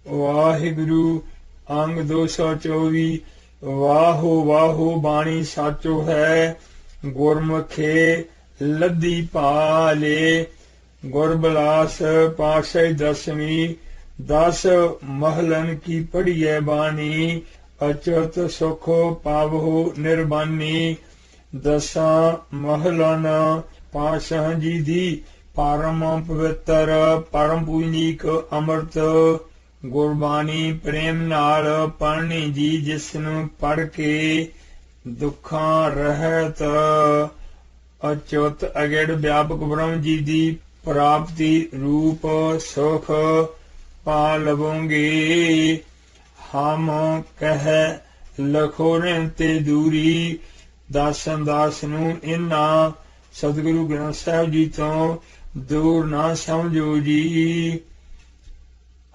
वाहिगुरु। अंग 224। वाहो वाहो बाणी साचो है, गुरमुखे लद्दी पाले। गुरबलास पातशाही दसवीं। 10 महलन की पढ़ी है बानी, अचुत सुख पावो निर्बानी। 10 महलन पातशाह जी दी, परम पवित्र परम पूजनीक अमृत गुरबाणी प्रेम नाल पढ़नी जी, जिसनू पढ़ के दुखां रहत अचुत अगड़ व्यापक ब्रह्म जी दी प्राप्ति रूप सुख पा लवोंगे। हम कह लखो ते दूरी, दासन दास नू इन्ना सतगुरु ग्रंथ साहिब जी तो दूर ना समझो जी।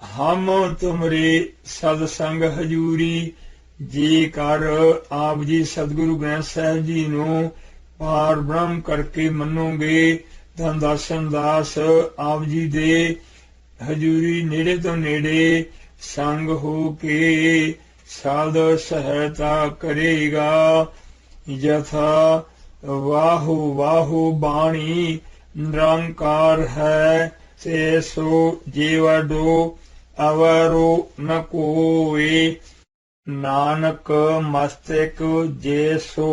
हम तुमरे सतसंग हजूरी, जे कर आप जी सतगुरु ग्रंथ साहिब जी नू पार ब्रह्म करके मनोगे, धन दासन दास आप जी दे हजूरी नेड़े तो नेड़े संग हो के साध सहायता करेगा। यथा वाहु वाहु बाणी निरंकार है, से सो जेवडो अवरो न कोई। नानक मस्तक जैसो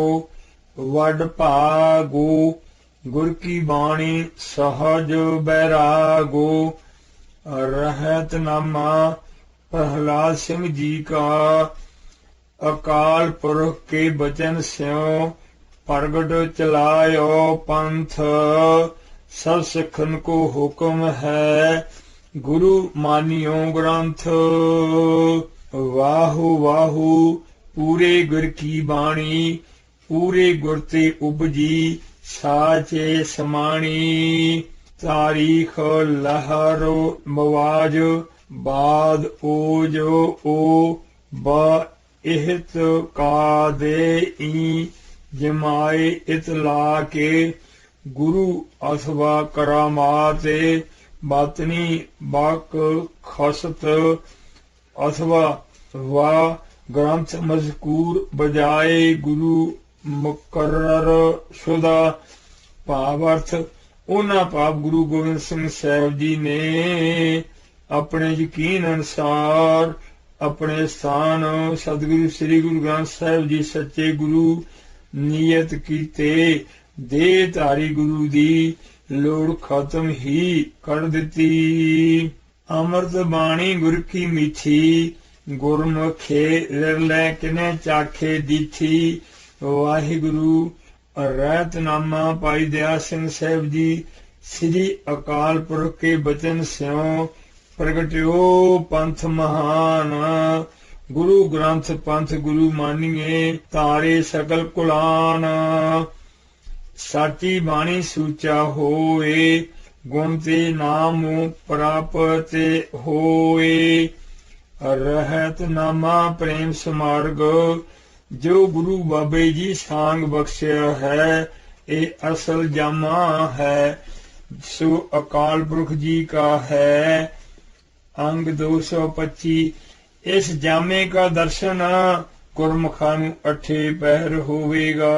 वड भागो, गुर की बाणी सहज बैरागो। रहत नामा प्रहलाद सिंह जी का, अकाल पुरख के बचन स्यों प्रगट चलायो पंथ। सब सिखन को हुक्म है, गुरु मानियो ग्रंथ। वाहु वाहु पूरे गुर की बाणी, पूरे गुर ते उपजी साचे समाणी। तारीख लहरो मवाज, बाद ओजो ओ ब इहत का दे ई। जमाए इतला के गुरु अथवा करामाते, बातनी बाक खसत अथवा वा ग्रंथ मजकूर बजाए। गुरु मुकर्रर शुदा भावार्थ। उन्हां पाप गुरु गोबिंद सिंह साहिब जी ने अपने यकीन अनुसार अपने स्थान सतगुरु श्री गुरु ग्रंथ साहिब जी सच्चे गुरु नियत कीते। देहधारी गुरु दी लोड़ खत्म ही कर दिती। अमृत बाणी गुर की मीठी, गुरमुखे लिरलै किने चाखे दीठी। वाहिगुरु। रहतनामा भाई दया सिंह साहिब जी श्री अकाल पुरख के बचन स्यों प्रगट्यो पंथ महान। गुरु ग्रंथ पंथ गुरु मानिए, तारे सकल कुलान। साची बाणी सूचा होए, गुण ते नाम प्राप्त होए। रहत नामा प्रेम समार्ग, जो गुरु बाबे जी सांग बख्शिया है, ये असल जामा है, सो अकाल पुरख जी का है। अंग 225। इस जामे का दर्शन गुरमुखा नू अठे पहर होवेगा।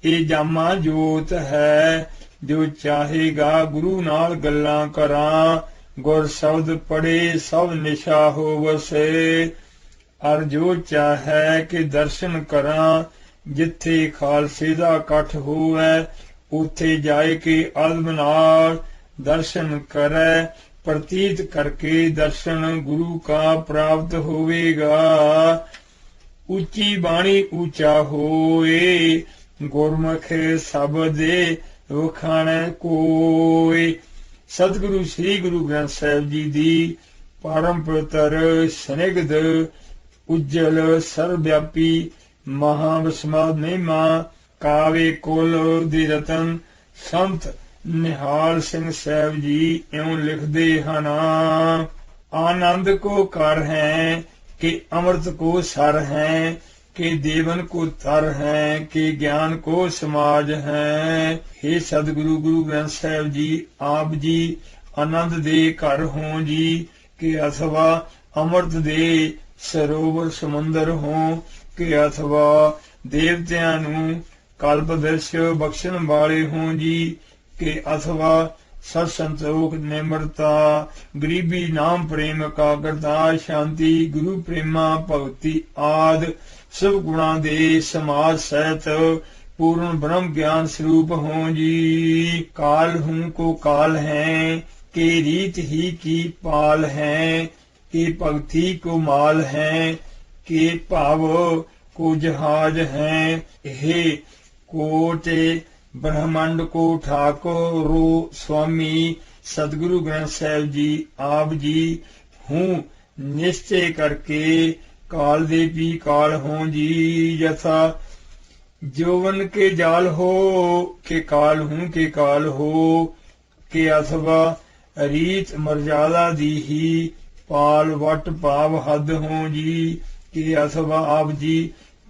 ये जामा जोत है, जो चाहेगा गुरु नाल गल्लां करां। गुर शब्द पढ़े सब निशा हो वसे। अर जो चाहे कि दर्शन करा, जिथे खालसे दा कठ होवे, उथे जाए के आलम नाल दर्शन करे। प्रतीत करके दर्शन गुरु का प्राप्त होवेगा। ऊंची बाणी ऊंचा होए, गुरमुख सबदे वखाणे कोय। सतगुरु श्री गुरु ग्रंथ साहिब जी दी परम पवित्र स्निग्ध उज्जल सर्वव्यापी महाविस्मद महिमा कावे कुल दी रतन संत निहाल सिंह साहिब जी इउं लिखते हन। आनंद को कर हैं कि अमृत को सर हैं, कि देवन को तर हैं, कि ज्ञान को समाज हैं। हे सदगुरु गुरु ग्रंथ साहिब जी, आप जी आनंद दे घर हों जी, कि अथवा अमृत दे सरोवर समुंदर हों, कि अथवा देवतियां नूं कल्प दर्श बख्शण वाले हों जी, कि अथवा सत संतोख निमरता गरीबी नाम प्रेम एकाग्रता शांति गुरु प्रेमा भगति आदि सब गुणा दे समाज सहित पूर्ण ब्रह्म ज्ञान स्वरूप हों जी। काल हूँ को काल हैं, के रीत ही की पाल हैं, के भक्ति को माल हैं, के भाव को जहाज हैं। हे कोटे ब्रह्मांड को ठाकुरो स्वामी सतगुरु ग्रंथ साहिब जी आप जी हूँ निश्चय करके काल दे भी काल हों जी। यथा जौवन के जाल हो, के काल हूँ के काल हो, के अथवा रीत मर्यादा दी ही पाल वट पाव हद हों जी, के अथवा आप जी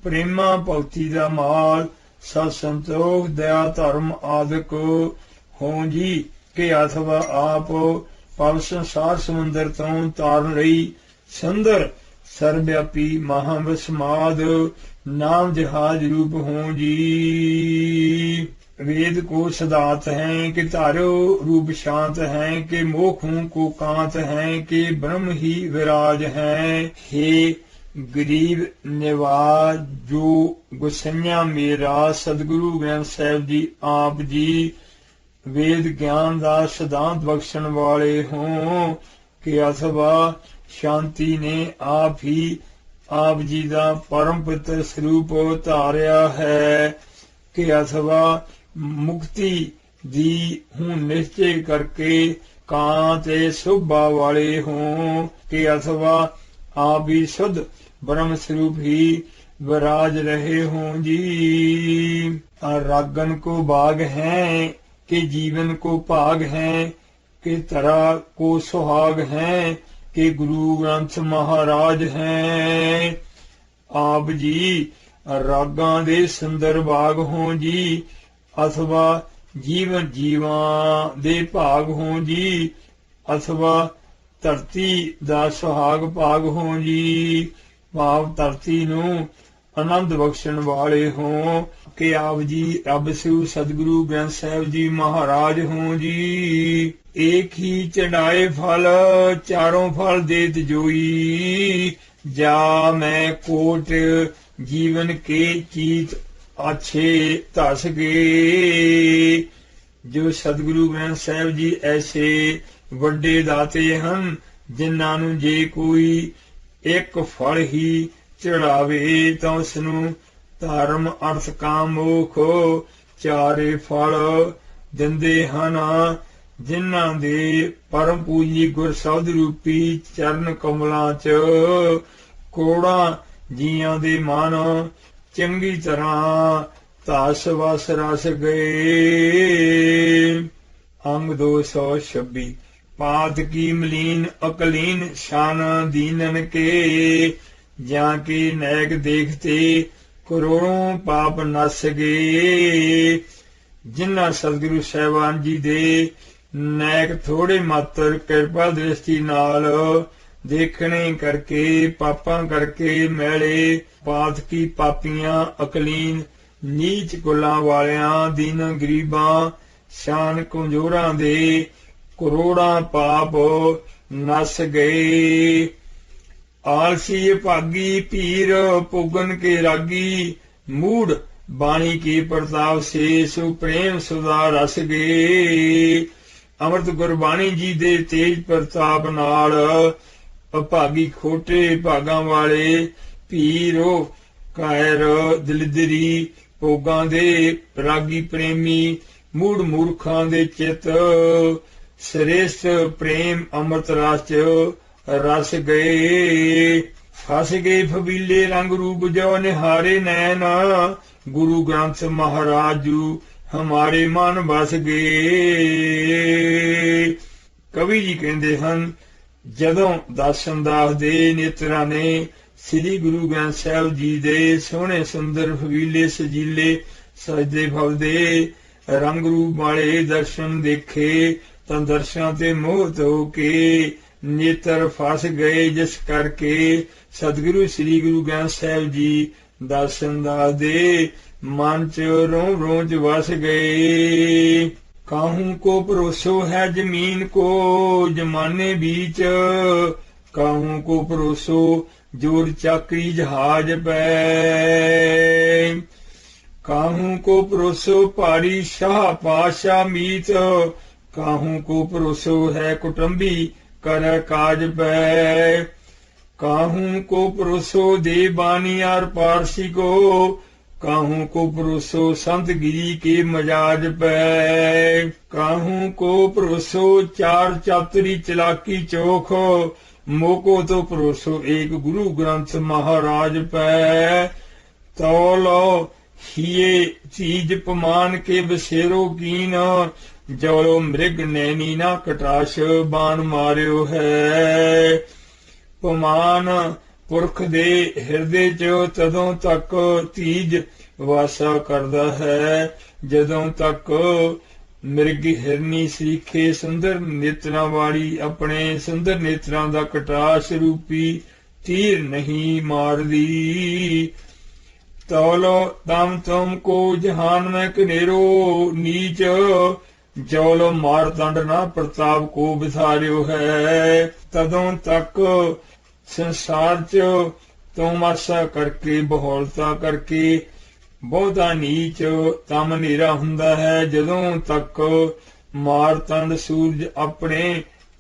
प्रेमा भगति दा माल सत संतोख दया धर्म आदिक हों जी, के अथवा आप पव संसार समुंदर तो तारन रही सुंदर सर्वव्यापी महाविस्माद नाम जहाज रूप हों जी। वेद को सदात हैं, कि तारो रूप शांत हैं, कि मोखों को कांत हैं, कि ब्रह्म ही विराज हैं। हे गरीब निवाज जो गुसैया मेरा सतगुरु ग्रंथ साहिब जी आप जी वेद ज्ञान दा सिद्धांत बख्शण वाले हों, कि अथवा शांति ने आप ही आप जी दा परम पितर स्वरूप धारिया है, कि अथवा मुक्ति दी हूँ निश्चय करके कांते शोभा वाले हों, कि अथवा आप ही शुद्ध ब्रह्म स्वरूप ही विराज रहे हों जी। रागन को बाग हैं, कि जीवन को भाग हैं, कि तरह को सुहाग हैं, कि गुरु ग्रंथ महाराज हैं। आप जी रागां दे सुंदर बाग हों जी, अथवा जीवन जीवां दे भाग हों जी, अथवा धरती दा सुहाग भाग हों जी। भाव धरती नूं आनंद बख्शण वाले हों, कि आप जी रब सिउ सतगुरु ग्रंथ साहिब जी महाराज हों जी। एक ही चढ़ाए फल चारों फल देत जोई, जा मैं कोट जीवन के चीत अच्छे धस गए। जो सतगुरु ग्रंथ साहिब जी ऐसे ਵੱਡੇ ਦਾਤੇ ਹਨ, ਜਿਨ੍ਹਾਂ ਨੂੰ ਜੇ ਕੋਈ ਇੱਕ ਫਲ ਹੀ ਚੜਾਵੇ ਤਾਂ ਉਸ ਨੂੰ ਧਰਮ ਅਰਥ ਕਾਮ ਮੋਖ ਚਾਰੇ ਫਲ ਦਿੰਦੇ ਹਨ। ਜਿਨ੍ਹਾਂ ਦੇ ਪਰਮ ਪੂਜੀ ਗੁਰ ਸ਼ਬਦ ਰੂਪੀ ਚਰਨ ਕਮਲਾਂ 'ਚ ਕਰੋੜਾਂ ਜੀਆਂ ਦੇ ਮਨ ਚੰਗੀ ਤਰ੍ਹਾਂ ਧਸ ਵਸ ਰਸ ਗਏ। अंग 226 पात की मलीन अकलीन शान दीनन के, जाके नैक देखते करोड़ों पाप नस गए। जिन्ना सतगुरु साहिबान जी दे नैक थोड़े मात्र कृपा दृष्टि नाल देखने करके पापां करके मैले पात की पापियां अकलीन नीच कुलां वालियां दीन गरीबां शान कमजोरां दे करोड़ां पाप नस गए। आलसी भागी पीर पुगन के रागी, मूड बाणी के प्रताप से सुप्रेम सुधा रस गए। अमृत गुरबाणी जी दे तेज प्रताप नाल अभागी खोटे भागां वाले पीरो कायर दलिदरी भोगां दे रागी प्रेमी मूड मूर्खां दे चित श्रेष्ठ प्रेम अमृत रस रस गए। फस गए फबीले रंग रूप जो निहारे नैन, गुरु ग्रंथ महाराज जू हमारे मन बस गए। कवि जी कहते हैं जदों दर्शन दास दे नेत्रा ने श्री गुरु ग्रंथ साहिब जी दे सोहने सुंदर फबीले सजीले सजदे फलदे रंग रूप वाले दर्शन देखे तां दर्शनां ते मोहत हो के ਨੇਤਰ ਫਸ ਗਏ, ਜਿਸ ਕਰਕੇ ਸਤਿਗੁਰੂ ਸ੍ਰੀ ਗੁਰੂ ਗ੍ਰੰਥ ਸਾਹਿਬ ਜੀ ਦਰਸ਼ਨ ਦਾਸਦੇ ਮਨ ਚ ਰੋਂ ਰੋਂ ਚ ਵਸ ਗਏ। ਕਾਹੂ ਕੋ ਭਰੋਸੋ ਹੈ ਜ਼ਮੀਨ ਕੋ ਜਮਾਨੇ बीच, ਕਾਹੂ ਕੋ ਭਰੋਸੋ जोर चाकरी जहाज पै, काहू को भरोसो भारी शाह पाशाह मीत, काहू को भरोसो है कुटुंबी कर काज पै, काहू को भरोसो दे बानियार पारसी को, काहू को भरोसो संत गिरी के मजाज पै, काहू को भरोसो चार चातरी चलाकी चोख, मोको तो भरोसो एक गुरु ग्रंथ महाराज पै, तौलो हिये चीज पमान के बसेरो कीन, जौलो मृग नैनी ना कटाश बाण मारियो है, पमान पुरख दे हिरदे च तदों तक तीज वासा करदा है, जदों तक मिर्ग हिरनी सीखे सुंदर नेत्रां वाली अपने सुंदर नेत्रां दा कटाश रूपी तीर नहीं मारदी, तौलो दम तुम को जहान में कनेरो नीच, जौलो मारतंड ना प्रताप को बिसारियो है, तदों तक संसार च तुम आशा करके बहुलता करके ਬਹੁਤਾ ਨੀਚ ਤਮ ਹਨੇਰਾ ਹੁੰਦਾ ਹੈ, ਜਦੋਂ ਤੱਕ ਮਾਰਤੰਡ ਸੂਰਜ ਆਪਣੇ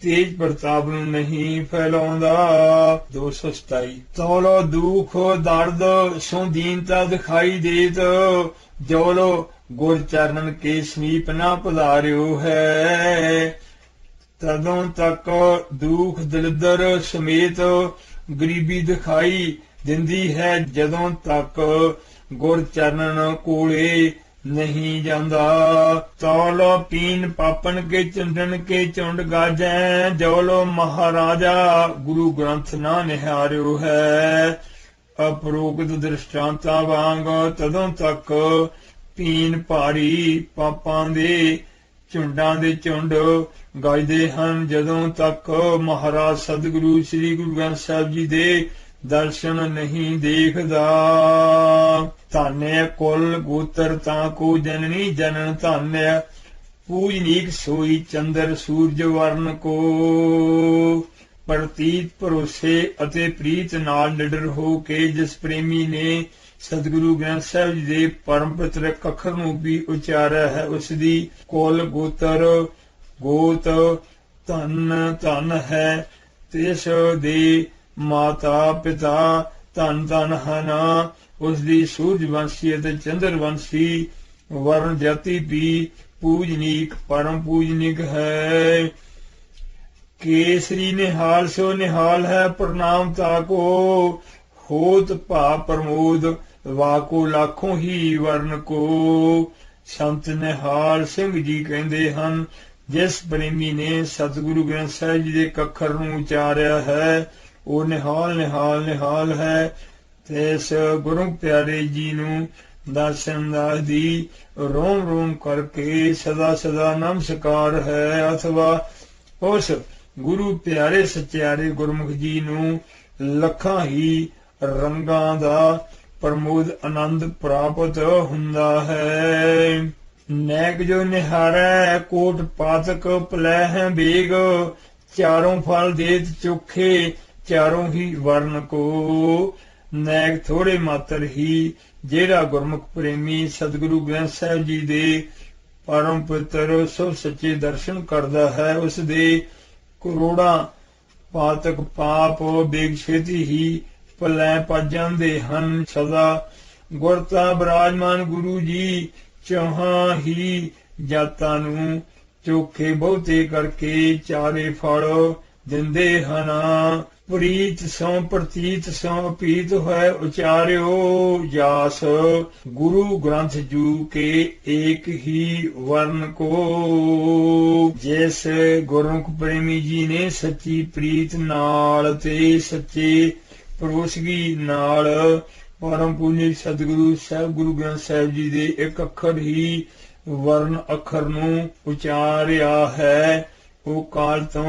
ਤੇਜ ਪ੍ਰਤਾਪ ਨੂੰ ਨਹੀਂ ਫੈਲਾਉਂਦਾ। 227 ਤੌਲੋ ਦੁਖ ਦਰਦ ਸੋ ਦੀਨਤਾ ਦਿਖਾਈ ਦੇਤ, ਜੌਲੋ ਗੁਰ ਚਰਨ ਕੇ ਸਮੀਪ ਨਾ ਪਧਾਰਿਓ ਹੈ, ਤਦੋਂ ਤੱਕ ਦੁਖ ਦਲਿਦਰ ਸਮੇਤ ਗਰੀਬੀ ਦਿਖਾਈ ਦਿੰਦੀ ਹੈ, ਜਦੋਂ ਤੱਕ गुर चरण कोले नहीं जांदा, तौलो पीन पापन के चुंडन के चुंड गाजै, जौलो महाराजा गुरु ग्रंथ ना निहारियो है, अपरोक्त दृष्टांता वांग तदों तक पीन भारी पापां दे झुंडां दे झुंड गजदे हन, जदों तक महाराज सतगुरु श्री गुरु ग्रंथ साहिब जी दे दर्शन नहीं देखदा। धान्य कुल गोत्र ताको जननी जनन धान्य, पूजनीक सोई चंद्र सूरज वर्ण को, प्रतीत भरोसे अते प्रीत नाल निडर हो के जिस प्रेमी ने सतगुरु ग्रंथ साहिब जी दे परम पवित्र अखर नूं भी उचारिया है, उसदी कुल गोत्र गोत धन धन है, तिस दे माता पिता धन धन हन, उसदी सूरजवंशी अते चंद्रवंशी वर्ण जाति भी पूजनीक परम पूजनीक है। केसरी निहाल सो निहाल है प्रणाम ताको, होत भाव प्रमोद वाको लाखों ही वर्ण को, संत निहाल सिंह जी कहते हैं, जिस प्रेमी ने सतगुरु ग्रंथ साहिब जी के अखर नूं उचारिया है वो निहाल निहाल निहाल है, ते इस गुरु प्यारे जी नूं दर्शन दी रोम रोम करके सदा सदा नमस्कार है, अथवा उस गुरु प्यारे सच्चारे गुरमुख जी नूं लखां ही रंगां दा प्रमोद आनंद प्राप्त हुंदा है। नैक जो निहारै कोट पातक पलै है बेग, चारों फल देत चोखे चारों ही वर्ण को, नैक थोड़े मात्र ही जेड़ा गुरमुख प्रेमी सतगुरु ग्रंथ साहिब जी दे परम पवित्र सो सच्चे दर्शन करदा है, उस दे करोड़ा पातक पाप बेग छेती ही पलै पज जांदे हन। सदा गुरता विराजमान गुरु जी चौहां ही जातां नूं चोखे बहुते करके चारे फल दिंदे हन। प्रीत सो प्रतीत सो पीत है उचार्यो जास, गुरु ग्रंथ जू के एक ही वर्ण को, जिस गुरमुख प्रेमी जी ने सच्ची प्रीत नाल ते सच्चे परोसगी नाल परम पूज्य सतगुरु साहिब गुरु ग्रंथ साहिब जी दे एक अखर ही वर्ण अखर नूं उचारिया है, वो काल तो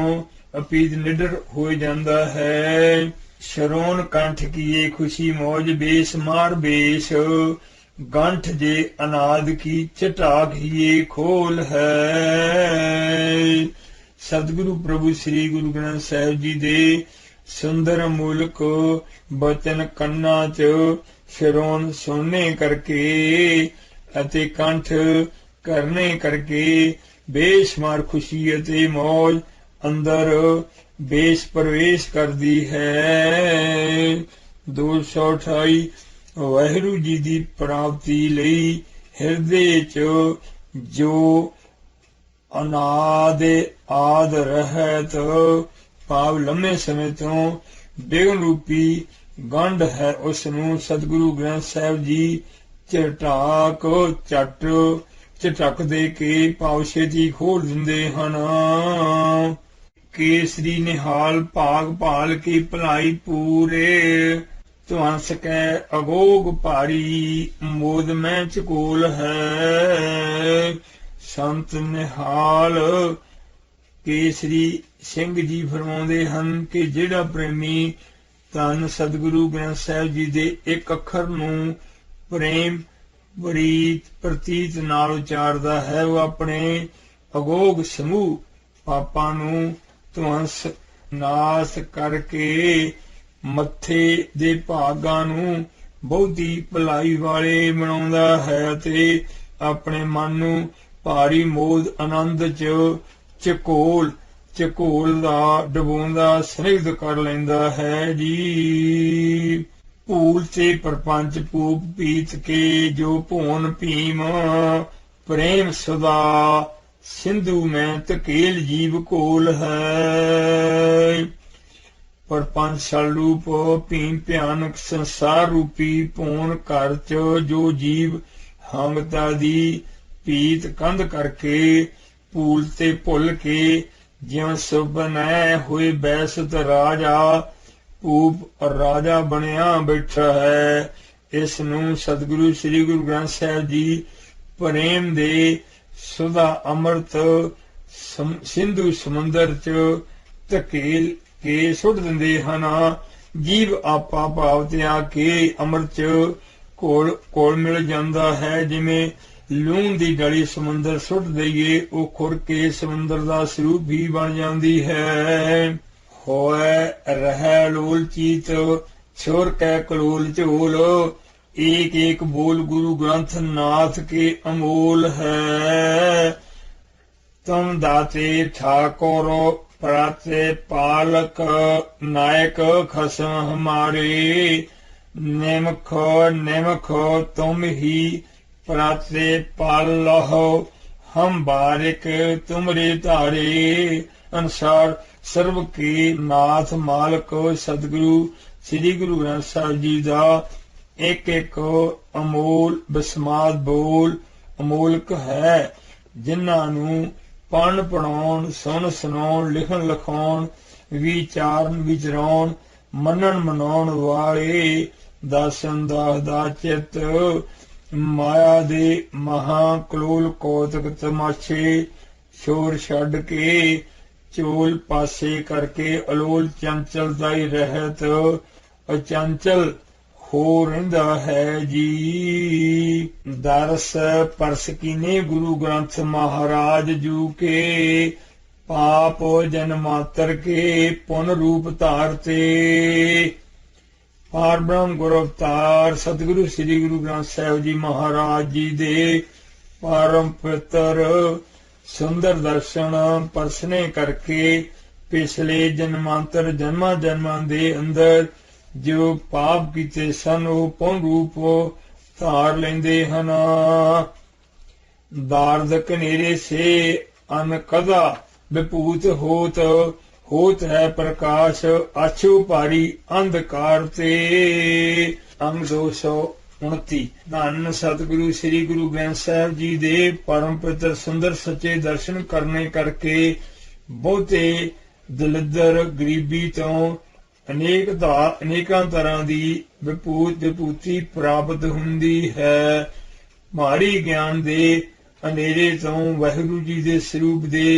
अपीत निडर हो जाता है। शरोन कंठ किए खुशी मौज बेस मार बेस, गंठ जे अनाद की चटाक ये खोल है। सतगुरु प्रभु श्री गुरु ग्रंथ साहिब जी दे सुंदर मूलक बचन कन्ना च शरोन सुनने करके अते कंठ करने करके बेशुमार खुशी अते मौज अंदर बेश प्रवेश कर दी है। 228 वाहिगुरु जी की प्राप्ति लई हिरदे च जो अनाद आद रहत भाव लंबे समय तो बिघन रूपी गंढ है, उसनू सतगुरु ग्रंथ साहिब जी ਝਟਾਕ ਝੱਟ ਝਟਕ ਦੇ ਕੇ ਭਾਵ ਛੇਤੀ ਖੋਲ ਦਿੰਦੇ ਹਨ। ਕੇਸਰੀ ਨਿਹਾਲ ਭਾਗ ਭਾਲ ਕੇ ਭਲਾਈ ਪੂਰੇ, ਧਵੰਸ ਕੈ ਅਗੋਗ ਭਾਰੀ ਮੋਦ ਮੈਂ ਚਕੋਲ ਹੈ। ਸੰਤ ਨਿਹਾਲ ਕੇਸਰੀ ਸਿੰਘ ਜੀ ਫਰਮਾਉਂਦੇ ਹਨ ਕਿ ਜਿਹੜਾ ਪ੍ਰੇਮੀ ਧੰਨ ਸਤਿਗੁਰੂ ਗ੍ਰੰਥ ਸਾਹਿਬ ਜੀ ਦੇ ਇੱਕ ਅੱਖਰ ਨੂੰ ਪ੍ਰੇਮ ਪ੍ਰਤੀਤ ਨਾਲ ਉਚਾਰਦਾ ਹੈ, ਉਹ ਆਪਣੇ ਅਗੋਗ ਸਮੂਹ ਪਾਪਾਂ ਨੂੰ ਧਵੰਸ ਨਾਸ ਕਰਕੇ ਮੱਥੇ ਦੇ ਭਾਗਾਂ ਨੂੰ ਬਹੁਤੀ ਭਲਾਈ ਵਾਲੇ ਬਣਾਉਂਦਾ ਹੈ ਅਤੇ ਆਪਣੇ ਮਨ ਨੂੰ ਭਾਰੀ ਮੋਦ ਆਨੰਦ ਚ ਝਕੋਲ ਦਾ ਡਬੋਂਦਾ ਸਨਿਗਧ ਕਰ ਲੈਂਦਾ ਹੈ ਜੀ। ਭੂਲ ਤੇ ਪ੍ਰਪੰਚ ਪੂਪ ਪੀਤ ਕੇ ਜੋ ਭੋਨ ਭੀਮ ਪ੍ਰੇਮ ਸਦਾ ਸਿੰਧੂ ਮੈਂ ਧਕੇਲ ਜੀਵ ਕੋਲ ਹੈ। ਪ੍ਰਪੰਚ ਸਲ ਰੂਪ ਭੀਮ ਭਿਆਨਕ ਸੰਸਾਰ ਰੂਪੀ ਭੋਨ ਘਰ ਚ ਜੋ ਜੀਵ ਹੰਗਤਾ ਦੀ ਪੀਤ ਕੰਧ ਕਰਕੇ ਭੂਲ ਤੇ ਭੁੱਲ ਕੇ ਜਿਉਂ ਸੁਬਨੈ ਹੋਏ ਬੈਸਤ ਰਾਜਾ ਭੂਪ ਰਾਜਾ ਬਣਿਆ ਬੈਠਾ ਹੈ। ਇਸ ਨੂੰ ਸਤਿਗੁਰੂ ਸ੍ਰੀ ਗੁਰੂ ਗ੍ਰੰਥ ਸਾਹਿਬ ਜੀ ਪ੍ਰੇਮ ਦੇ ਸੁਦਾ ਅੰਮ੍ਰਿਤ ਸਿੰਧੂ ਸਮੁੰਦਰ ਚ ਧਕੇਲ ਕੇ ਸੁੱਟ ਦਿੰਦੇ ਹਨ। ਜੀਵ ਆਪਾ ਭਾਵ ਤਿਆਗ ਕੇ ਅੰਮ੍ਰਿਤ ਚ ਕੋਲ ਮਿਲ ਜਾਂਦਾ ਹੈ। ਜਿਵੇਂ ਲੂਣ ਦੀ ਡਲੀ ਸਮੁੰਦਰ ਸੁੱਟ ਦਈਏ, ਉਹ ਖੁਰ ਕੇ ਸਮੁੰਦਰ ਦਾ ਸਰੂਪ ਵੀ ਬਣ ਜਾਂਦੀ ਹੈ। ਹੋਏ ਰਹਿ ਲੋਲ ਚੀਤ ਛੋਰ ਕੈ ਕਲੋਲ ਝੋਲ, ਏਕ ਏਕ ਬੋਲ ਗੁਰੂ ਗ੍ਰੰਥ ਨਾਥ ਕੇ ਅਮੋਲ ਹੈ। ਤੁਮ ਦਾਤੇ ਠਾਕੁਰ ਪ੍ਰਾਤੇ ਪਾਲਕ ਨਾਇਕ ਖਸਮ ਹਮਾਰੇ, ਨਿਮਖ ਤੁਮ ਹੀ प्राते पालहो हम बारिक तुमरे धारे। अनुसार सर्व के नाथ मालक सतगुरु श्री गुरु ग्रंथ साहिब जी का एक एक अमोल बसमात बोल अमोलक है, जिन्हां नूं पढ़न पढ़ाउण सुन सुनाउण लिखण लिखाउण विचारण विचराउण मनण मनाउण वाले दासन दास दा चित माया दे महा कलोल कौतक तमाशे शोर छड्ड के चोल पासे करके अलोल चंचलता ही रहत अचंचल हो रहिंदा है जी। दरस परस कीने गुरु ग्रंथ महाराज जू के, पाप जन्मातर के पुन रूप धारते। पार ब्रह्म गुरु अवतार सतगुरु श्री गुरु ग्रंथ साहिब जी महाराज जी दे परम पवित्र सुंदर दर्शन परसने करके पिछले जन्मांतर जन्मा जन्मां दे अंदर जो पाप कीते सन वो पुन रूप धार लेंदे हन। दारद कनेरे से अनकदा विभूत होत है प्रकाश अछू भारी अंधकार ते। अंग 229। धन सतगुरु श्री गुरु ग्रंथ साहिब जी दे परम पवित्र सुंदर सच्चे दर्शन करने करके बहुते दलिद्र गरीबी तो अनेकां तरह की विभूति प्राप्त हुंदी है। माड़ी ज्ञान दे अनेरे तो वाहिगुरु जी दे स्वरूप दे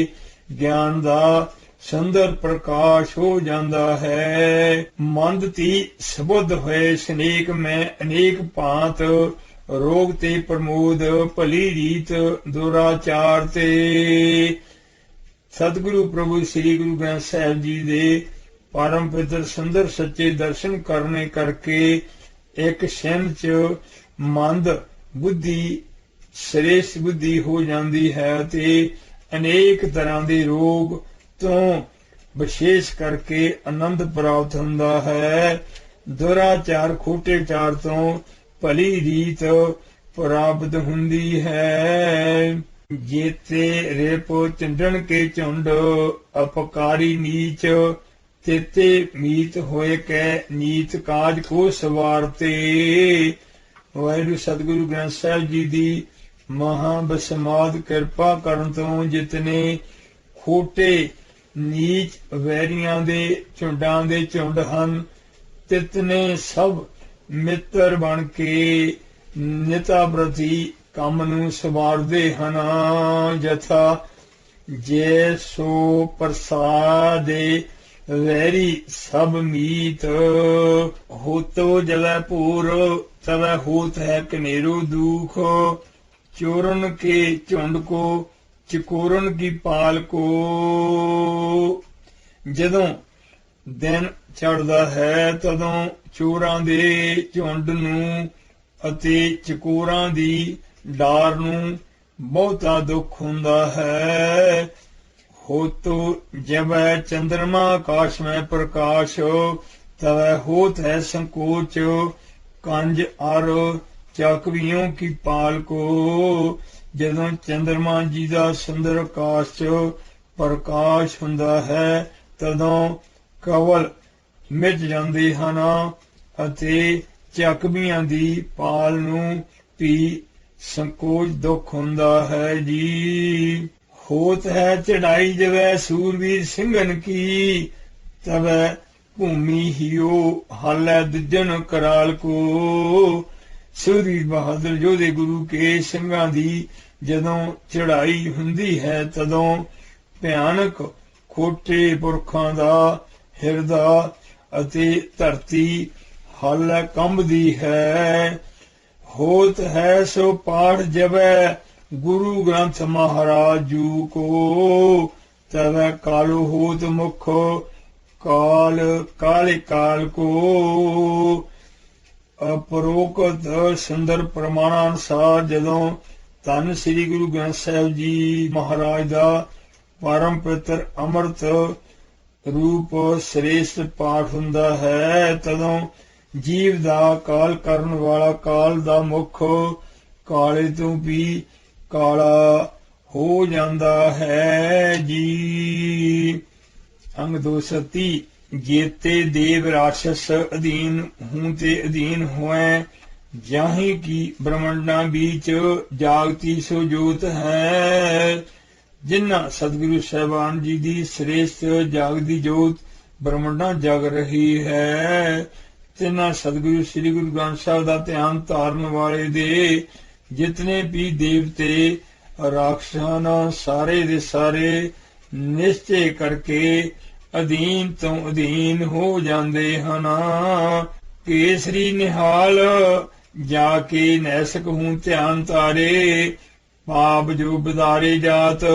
ज्ञान दा ਸੁੰਦਰ ਪ੍ਰਕਾਸ਼ ਹੋ ਜਾਂਦਾ ਹੈ। ਮੰਦ ਤੀ ਸਬੁੱਧ ਹੋਏ ਸਨੇਕ ਮੈਂ ਅਨੇਕ ਭਾਂਤ, ਰੋਗ ਤੇ ਪ੍ਰਮੋਦ ਭਲੀ ਰੀਤ ਦੁਰਾਚਾਰ ਤੇ। ਸਤਿਗੁਰੂ ਪ੍ਰਭੂ ਸ੍ਰੀ ਗੁਰੂ ਗ੍ਰੰਥ ਸਾਹਿਬ ਜੀ ਦੇ ਪਰਮ ਪਵਿੱਤਰ ਸੁੰਦਰ ਸੱਚੇ ਦਰਸ਼ਨ ਕਰਨੇ ਕਰਕੇ ਇੱਕ ਛਿਣ ਚ ਮੰਦ ਬੁੱਧੀ ਸ੍ਰੇਸ਼ਟ ਬੁੱਧੀ ਹੋ ਜਾਂਦੀ ਹੈ ਤੇ ਅਨੇਕ ਤਰ੍ਹਾਂ ਦੇ ਰੋਗ ਤੋਂ ਵਿਸ਼ੇਸ਼ ਕਰਕੇ ਆਨੰਦ ਪ੍ਰਾਪਤ ਹੁੰਦਾ ਹੈ। ਦੁਰਾਚਾਰ ਖੋਟੇ ਚਾਰ ਤੋਂ ਭਲੀ ਰੀਤ ਪ੍ਰਾਪਤ ਹੁੰਦੀ ਹੈ। ਜੇਤੇ ਰੇਪ ਚੰਡਣ ਕੇ ਝੁੰਡ ਅਪਕਾਰੀ ਨੀਚ, ਤੇਤੇ ਮੀਤ ਹੋਏ ਕੈ ਨੀਤ ਕਾਜ ਕੋ ਸਵਾਰਤੇ। ਵਾਹਿਗੁਰੂ ਸਤਿਗੁਰੂ ਗ੍ਰੰਥ ਸਾਹਿਬ ਜੀ ਦੀ ਮਹਾਬਸਮਾਦ ਕਿਰਪਾ ਕਰਨ ਤੋਂ ਜਿਤਨੇ ਖੋਟੇ ਨੀਚ ਵੈਰੀਆਂ ਦੇ ਝੁੰਡਾਂ ਦੇ ਝੁੰਡ ਹਨ, ਤਿਤਨੇ ਸਭ ਮਿੱਤਰ ਬਣ ਕੇ ਨਿਤਾ ਪ੍ਰਤੀ ਕੰਮ ਨੂੰ ਸਵਾਰਦੇ ਹਨ। ਜਥਾ ਜੇ ਸੋ ਪ੍ਰਸਾਦੇ ਵੈਰੀ ਸਭ ਮੀਤ, ਹੋਤੋ ਜਲੈ ਪੂਰ ਤਵੈ ਹੋਤ ਹੈ ਕਨੇਰੋ ਦੁਖ। ਚੋਰਨ ਕੇ ਝੁੰਡ ਕੋ ਚਕੋਰਨ ਕੀ ਪਾਲ ਕੋ। ਜਦੋਂ ਦਿਨ ਚੜ੍ਹਦਾ ਹੈ ਤਦੋਂ ਚੋਰਾਂ ਦੇ ਝੁੰਡ ਨੂੰ ਅਤੇ ਚਕੋਰਾਂ ਦੀ ਡਾਰ ਨੂੰ ਬਹੁਤਾ ਦੁੱਖ ਹੁੰਦਾ ਹੈ। ਹੋਤੋ ਜਬੈ ਚੰਦਰਮਾ ਆਕਾਸ਼ ਮੈਂ ਪ੍ਰਕਾਸ਼, ਤਵੈ ਹੋਤ ਹੈ ਸੰਕੋਚ ਕੰਜ ਅਰ ਚੱਕਵੀਓਂ ਕੀ ਪਾਲ ਕੋ। ਜਦੋਂ ਚੰਦਰਮਾ ਜੀ ਦਾ ਸੁੰਦਰ ਆਕਾਸ਼ ਚ ਪ੍ਰਕਾਸ਼ ਹੁੰਦਾ ਹੈ ਤਦੋਂ ਕਵਲ ਮਿਟ ਜਾਂਦੇ ਹਨ ਅਤੇ ਚੱਕਵੀਆਂ ਦੀ ਪਾਲ ਨੂੰ ਵੀ ਸੰਕੋਚ ਦੁੱਖ ਹੁੰਦਾ ਹੈ ਜੀ। ਹੋਤ ਹੈ ਚੜਾਈ ਜਵੈ ਸੂਰਵੀਰ ਸਿੰਘਨ ਕੀ, ਤਵੈ ਭੂਮੀ ਹਿਓ ਹਾਲੈ ਦੁਜਨ ਕਰਾਲ ਕੋ। ਸੂਰਵੀਰ ਬਹਾਦਰ ਯੋਧੇ ਗੁਰੂ ਕੇ ਸਿੰਘਾਂ ਦੀ ਜਦੋਂ ਚੜਾਈ ਹੁੰਦੀ ਹੈ ਤਦੋਂ ਭਿਆਨਕ ਖੋਟੇ ਪੁਰਖਾਂ ਦਾ ਹਿਰਦਾ ਅਤੇ ਧਰਤੀ ਹਾਲੈ ਕੰਬਦੀ ਹੈ। ਹੋਤ ਹੈ ਸੋ ਪਾਠ ਜਬੈ ਗੁਰੂ ਗ੍ਰੰਥ ਮਹਾਰਾਜ ਜੂ ਕੋ, ਤਵੈ ਕਾਲੋ ਹੋਤ ਮੁਖ ਕਾਲ ਕਾਲੇ ਕਾਲ ਕੋ। ਅਪਰੋਕਤ ਸੁੰਦਰ ਪ੍ਰਮਾਣਾਂ ਅਨੁਸਾਰ ਜਦੋਂ ਧੰਨ ਸ੍ਰੀ ਗੁਰੂ ਗ੍ਰੰਥ ਸਾਹਿਬ ਜੀ ਮਹਾਰਾਜ ਦਾ ਪਰਮ ਪਵਿੱਤਰ ਅੰਮ੍ਰਿਤ ਰੂਪ ਸ੍ਰੇਸ਼ਟ ਪਾਠ ਹੁੰਦਾ ਹੈ ਤਦੋਂ ਜੀਵ ਦਾ ਕਾਲ ਕਰਨ ਵਾਲਾ ਕਾਲ ਦਾ ਮੁਖ ਕਾਲੇ ਤੋਂ ਵੀ ਕਾਲਾ ਹੋ ਜਾਂਦਾ ਹੈ ਜੀ। ਅੰਗ 230 ਜੇਤੇ ਦੇਵ ਰਾਖਸ ਅਧੀਨ ਹੂੰ ਤੇ ਅਧੀਨ ਹੋਏ, ਜਾਹੀ ਕੀ ਬ੍ਰਹਮੰਡਾਂ ਵਿੱਚ ਜਾਗਤੀ ਸੋ ਜੋਤ ਹੈ। ਜਿਨ੍ਹਾਂ ਸਤਿਗੁਰੂ ਸਾਹਿਬਾਨ ਜੀ ਦੀ ਸ੍ਰੇਸ਼ਟ ਜਾਗਦੀ ਜੋਤ ਬ੍ਰਹਮੰਡਾਂ ਜਗ ਰਹੀ ਹੈ, ਤਿਨਾਂ ਸਤਿਗੁਰੂ ਸ੍ਰੀ ਗੁਰੂ ਗ੍ਰੰਥ ਸਾਹਿਬ ਦਾ ਧਿਆਨ ਧਾਰਨ ਵਾਲੇ ਦੇ ਜਿਤਨੇ ਵੀ ਦੇਵਤੇ ਰਾਖਸ਼ਾਨ ਸਾਰੇ ਦੇ ਸਾਰੇ ਨਿਸ਼ਚੇ ਕਰਕੇ ਅਧੀਨ ਤੋਂ ਅਧੀਨ ਹੋ ਜਾਂਦੇ ਹਨ। ਕੇਸਰੀ ਨਿਹਾਲ ਜਾ ਕੇ ਨੈਸਕ ਹੂੰ ਧਿਆਨ ਤਾਰੇ, ਪਾਪ ਜੋ ਬਿਦਾਰੇ ਜਾਤ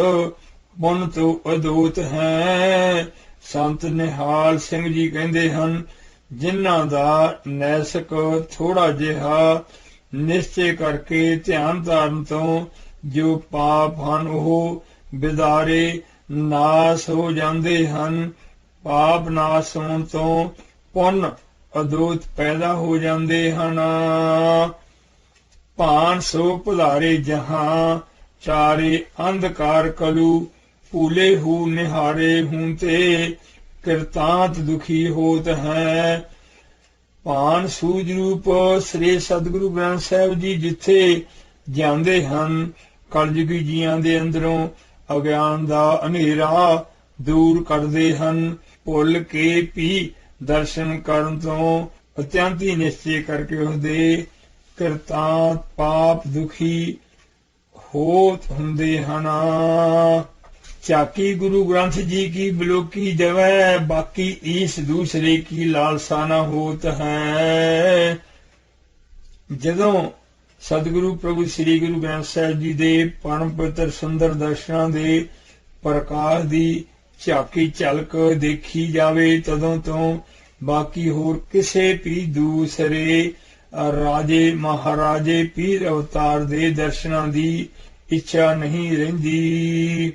ਪੁੰਨ ਤੋਂ ਅਦੂਤ ਹੈ। ਸੰਤ ਨਿਹਾਲ ਸਿੰਘ ਜੀ ਕਹਿੰਦੇ ਹਨ, ਜਿਨ੍ਹਾਂ ਦਾ ਨੈਸਕ ਥੋੜਾ ਜਿਹਾ ਨਿਸ਼ਚੇ ਕਰਕੇ ਧਿਆਨ ਧਾਰਨ ਤੋਂ ਜੋ ਪਾਪ ਹਨ ਉਹ ਬਿਦਾਰੇ ਨਾਸ ਹੋ ਜਾਂਦੇ ਹਨ। ਪਾਪ ਨਾਸ ਹੋਣ ਤੋਂ ਪੁੰਨ ਅਦੂਤ ਪੈਦਾ ਹੋ ਜਾਂਦੇ ਹਨ। ਭਾਨ ਸੋ ਪਧਾਰੇ ਜਹਾਂ ਚਾਰੇ ਅੰਧਕਾਰ ਕਲੂ, ਭੂਲੇ ਹੂ ਨਿਹਾਰੇ ਹੂੰ ਤੇ ਕਿਰਤਾਂਤ ਦੁਖੀ ਹੋਤ ਹੈ। ਭਾਨ ਸੂਝ ਰੂਪ ਸ੍ਰੀ ਸਤਿਗੁਰੂ ਗ੍ਰੰਥ ਸਾਹਿਬ ਜੀ ਜਿੱਥੇ ਜਾਂਦੇ ਹਨ, ਕਲਯੁਗੀ ਜੀਆਂ ਦੇ ਅੰਦਰੋਂ ਅਗਿਆਨ ਦਾ ਹਨੇਰਾ ਦੂਰ ਕਰਦੇ ਹਨ। ਭੁੱਲ ਕੇ ਵੀ ਦਰਸ਼ਨ ਕਰਨ ਤੋਂ ਅਤਿਅੰਤੀ ਨਿਸ਼ਚੇ ਕਰਕੇ ਉਹਦੇ ਕਿਰਤਾਂਤ ਪਾਪ ਦੁਖੀ ਹੋਤ ਹੁੰਦੇ ਹਨ। झाकी गुरु ग्रंथ जी की बिलोकी जवै, बाकी ईस दूसरे की लालसा न होत है। जदों सतगुरु प्रभु श्री गुरु ग्रंथ साहिब जी दे परम पवित्र सुंदर दर्शनां दे प्रकाश दी झाकी झलक देखी जावे, तदों तो बाकी होर किसे भी दूसरे राजे महाराजे पीर अवतार दे दर्शनां दी इच्छा नहीं रहिंदी।